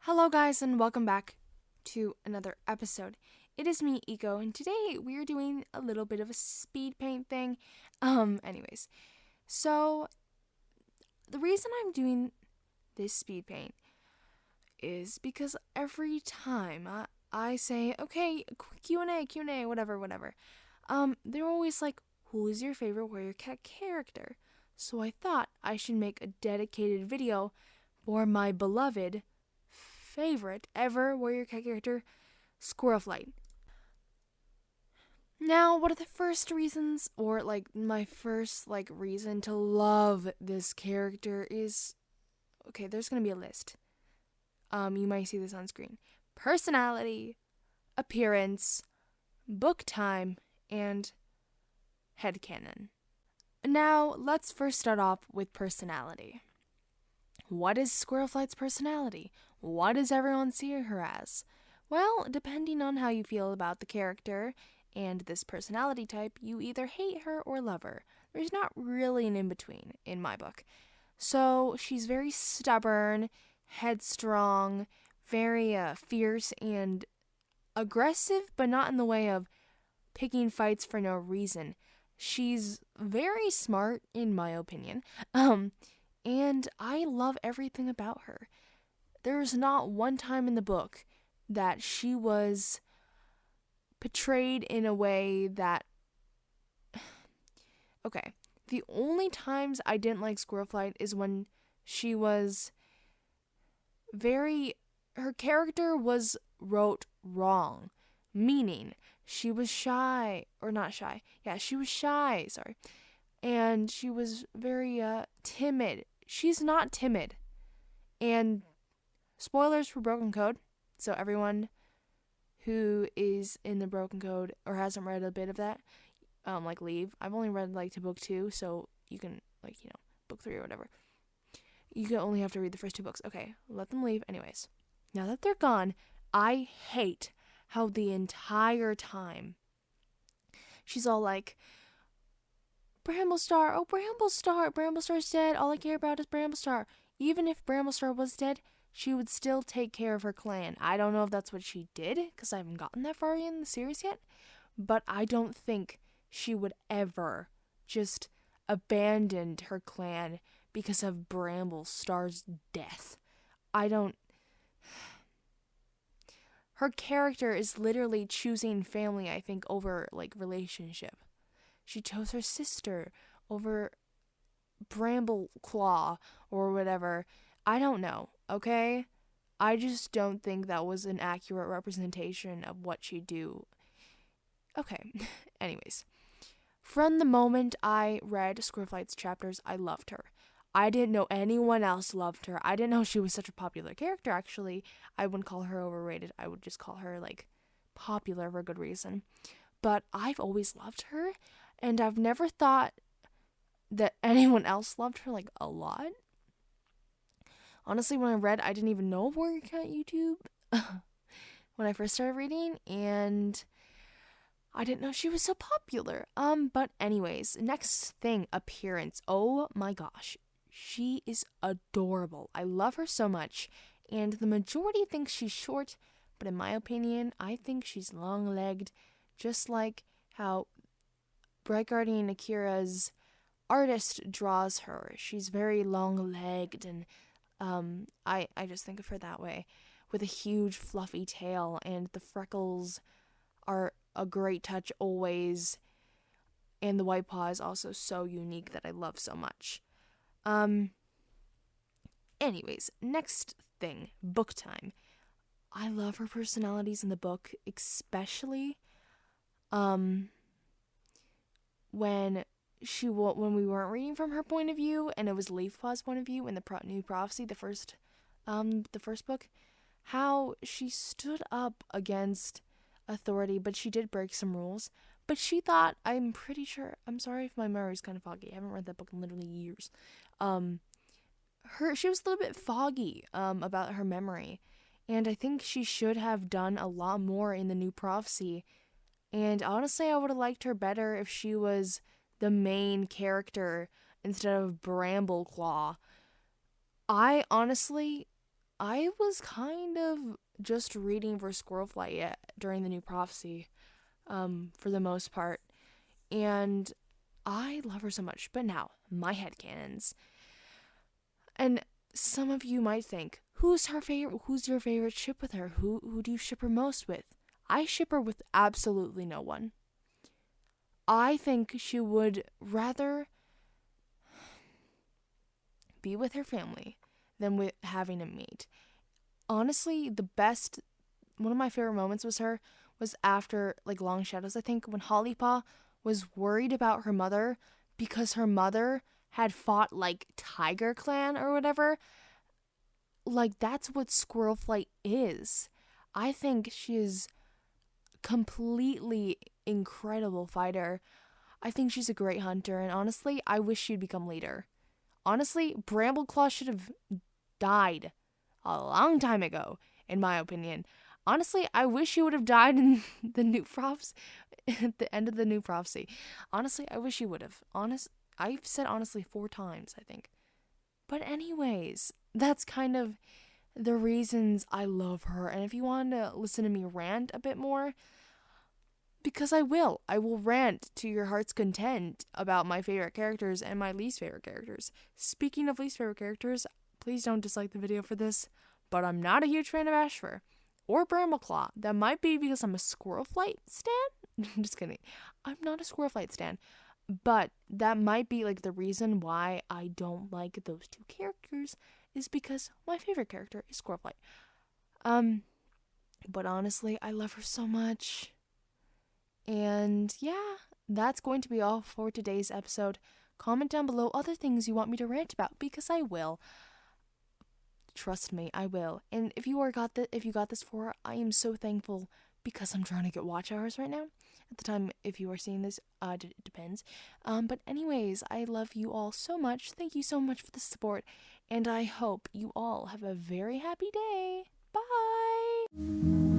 Hello, guys, and welcome back to another episode. It is me, Eco, and today we are doing a little bit of a speed paint thing. Anyways, so the reason I'm doing this speed paint is because every time I say, okay, Q&A, whatever, they're always like, who is your favorite Warrior Cat character? So I thought I should make a dedicated video for my beloved favorite ever Warrior Cat character, Squirreflight. Now, one of the first reasons, or my first reason to love this character is, okay, there's gonna be a list. You might see this on screen: personality, appearance, book time, and headcanon. Now, let's first start off with personality. What is Squirrelflight's personality? What does everyone see her as? Well, depending on how you feel about the character and this personality type, you either hate her or love her. There's not really an in-between in my book. So she's very stubborn, headstrong, very fierce and aggressive, but not in the way of picking fights for no reason. She's very smart, in my opinion, and I love everything about her. There's not one time in the book that she was portrayed in a way that... Okay, the only times I didn't like Squirrelflight is when she was her character was wrote wrong. Meaning, she was shy, or not shy. Yeah, she was shy, sorry. And she was very timid. She's not timid. And spoilers for Broken Code. So everyone who is in the Broken Code or hasn't read a bit of that, leave. I've only read to book 2, so you can book 3 or whatever. You can only have to read the first 2 books. Okay, let them leave. Anyways, now that they're gone, I hate how the entire time she's all like, Bramblestar, oh Bramblestar's dead, all I care about is Bramblestar. Even if Bramblestar was dead, she would still take care of her clan. I don't know if that's what she did, because I haven't gotten that far in the series yet, but I don't think she would ever just abandon her clan because of Bramblestar's death. I don't... Her character is literally choosing family, I think, over, relationship. She chose her sister over Brambleclaw or whatever. I don't know, okay? I just don't think that was an accurate representation of what she'd do. Okay, anyways. From the moment I read Squirrelflight's chapters, I loved her. I didn't know anyone else loved her. I didn't know she was such a popular character, actually. I wouldn't call her overrated. I would just call her, popular for a good reason. But I've always loved her, and I've never thought that anyone else loved her, a lot. Honestly, when I read, I didn't even know Warrior Cat YouTube when I first started reading, and I didn't know she was so popular. But anyways, next thing, appearance. Oh my gosh. She is adorable. I love her so much, and the majority thinks she's short, but in my opinion, I think she's long-legged, just like how Bright Guardian Akira's artist draws her. She's very long-legged, and I just think of her that way, with a huge fluffy tail, and the freckles are a great touch always, and the white paw is also so unique that I love so much. Anyways, next thing, book time. I love her personalities in the book, especially when we weren't reading from her point of view, and it was Leafpaw's point of view in the New Prophecy, the first book, how she stood up against authority, but she did break some rules. But she thought, I'm pretty sure, I'm sorry if my memory's kind of foggy, I haven't read that book in literally years. She was a little bit foggy about her memory, and I think she should have done a lot more in the New Prophecy. And honestly, I would have liked her better if she was the main character instead of Brambleclaw. I honestly I was kind of just reading for Squirrelflight during the new prophecy, for the most part, and I love her so much. But now, my headcanons. And some of you might think, who's her favorite? Who's your favorite ship with her? Who do you ship her most with? I ship her with absolutely no one. I think she would rather be with her family than with having a mate. Honestly, one of my favorite moments was after like Long Shadows, I think, when Hollypaw was worried about her mother because her mother had fought like Tiger Clan or whatever. Like, that's what Squirrelflight is. I think she is completely incredible fighter. I think she's a great hunter, and honestly, I wish she'd become leader. Honestly, Brambleclaw should have died a long time ago, in my opinion. Honestly, I wish he would have died in the new prophecy, at the end of the new prophecy. Honestly, I wish he would have. I've said honestly 4 times, I think. But anyways, that's kind of the reasons I love her. And if you want to listen to me rant a bit more, because I will rant to your heart's content about my favorite characters and my least favorite characters. Speaking of least favorite characters, please don't dislike the video for this, but I'm not a huge fan of Ashfur or Brambleclaw. That might be because I'm a Squirrelflight stan. Just kidding. I'm not a Squirrelflight stan. But that might be like the reason why I don't like those 2 characters is because my favorite character is Squirrelflight. But honestly, I love her so much. And yeah, that's going to be all for today's episode. Comment down below other things you want me to rant about because I will. Trust me, I will. And if you got this for, I am so thankful because I'm trying to get watch hours right now. At the time, if you are seeing this, it depends. But anyways, I love you all so much. Thank you so much for the support, and I hope you all have a very happy day. Bye!